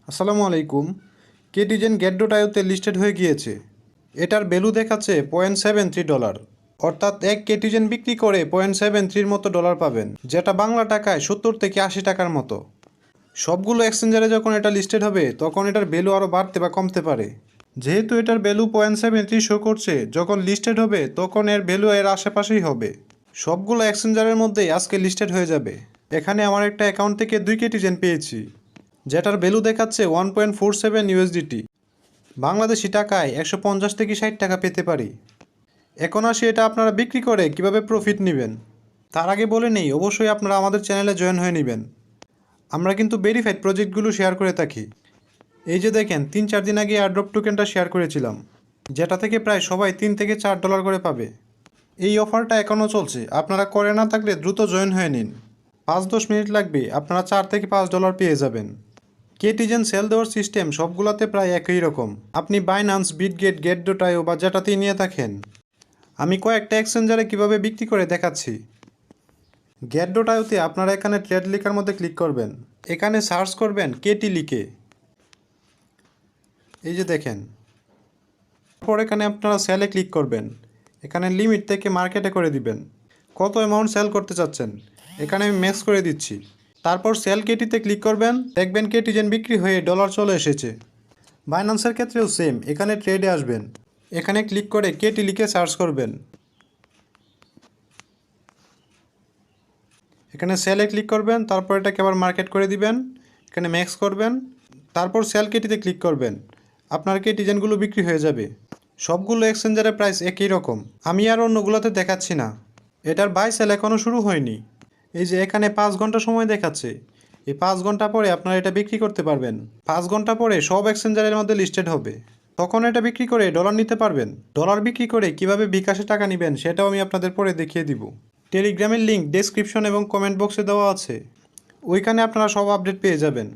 আসসালামু আলাইকুম। কেটিজেন গেট.আইওতে লিস্টেড হয়ে গিয়েছে। এটার ভ্যালু দেখাচ্ছে $0.73, অর্থাৎ এক কেটিজেন বিক্রি করে $0.73 মতো ডলার পাবেন, যেটা বাংলা টাকায় 70 থেকে 80 টাকার মতো। সবগুলো এক্সচেঞ্জারে যখন এটা লিস্টেড হবে তখন এটার ভ্যালু আরও বাড়তে বা কমতে পারে। যেহেতু এটার ভ্যালু $0.73 শো করছে, যখন লিস্টেড হবে তখন এর ভ্যালু এর আশেপাশেই হবে। সবগুলো এক্সচেঞ্জারের মধ্যেই আজকে লিস্টেড হয়ে যাবে। এখানে আমার একটা অ্যাকাউন্ট থেকে 2 কেটিজেন পেয়েছি, যেটার ভ্যালু দেখাচ্ছে $1.47। বাংলাদেশি টাকায় 150 থেকে 60 টাকা পেতে পারি। এখন আসি এটা আপনারা বিক্রি করে কিভাবে প্রফিট নেবেন। তার আগে বলে নেই, অবশ্যই আপনারা আমাদের চ্যানেলে জয়েন হয়ে নেবেন। আমরা কিন্তু ভেরিফাইড প্রজেক্টগুলো শেয়ার করে থাকি। এই যে দেখেন, 3-4 দিন আগে এয়ারড্রপ টোকেনটা শেয়ার করেছিলাম, যেটা থেকে প্রায় সবাই $3 থেকে $4 করে পাবে। এই অফারটা এখনও চলছে, আপনারা করে না থাকলে দ্রুত জয়েন হয়ে নিন। 5-10 মিনিট লাগবে, আপনারা $4 থেকে $5 পেয়ে যাবেন। কেটিজেন সেল দেওয়ার সিস্টেম সবগুলোতে প্রায় একই রকম। আপনি বাইন্যান্স, বিটগেট, গেট.আইও বা যেটাতেই নিয়ে থাকেন। আমি কয়েকটা এক্সচেঞ্জারে কিভাবে বিক্রি করে দেখাচ্ছি। গেট.আইওতে আপনারা এখানে ট্রেড লিখার মধ্যে ক্লিক করবেন। এখানে সার্চ করবেন কেটি লিখে। এই যে দেখেন, তারপর এখানে আপনারা সেলে ক্লিক করবেন। এখানে লিমিট থেকে মার্কেটে করে দিবেন। কত অ্যামাউন্ট সেল করতে চাচ্ছেন এখানে আমি ম্যাক্স করে দিচ্ছি। তারপর সেল কেটিতে ক্লিক করবেন, দেখবেন কেটিজেন বিক্রি হয়ে ডলার চলে এসেছে। বাইন্যান্সের ক্ষেত্রেও সেম, এখানে ট্রেডে আসবেন। এখানে ক্লিক করে কেটি লিখে সার্চ করবেন। এখানে সেলে ক্লিক করবেন, তারপর এটাকে আবার মার্কেট করে দিবেন। এখানে ম্যাক্স করবেন, তারপর সেল কেটিতে ক্লিক করবেন। আপনার কেটিজেনগুলো বিক্রি হয়ে যাবে। সবগুলো এক্সচেঞ্জারের প্রাইস একই রকম। আমি আর অন্যগুলোতে দেখাচ্ছি না। এটার বাই সেল এখনও শুরু হয়নি। এই যে এখানে 5 ঘন্টা সময় দেখাচ্ছে। এই 5 ঘন্টা পরে আপনারা এটা বিক্রি করতে পারবেন। 5 ঘন্টা পরে সব এক্সচেঞ্জারের মধ্যে লিস্টেড হবে। তখন এটা বিক্রি করে ডলার নিতে পারবেন। ডলার বিক্রি করে কিভাবে বিকাশে টাকা নেবেন সেটাও আমি আপনাদের পরে দেখিয়ে দিব। টেলিগ্রামের লিঙ্ক ডেসক্রিপশন এবং কমেন্ট বক্সে দেওয়া আছে, ওইখানে আপনারা সব আপডেট পেয়ে যাবেন।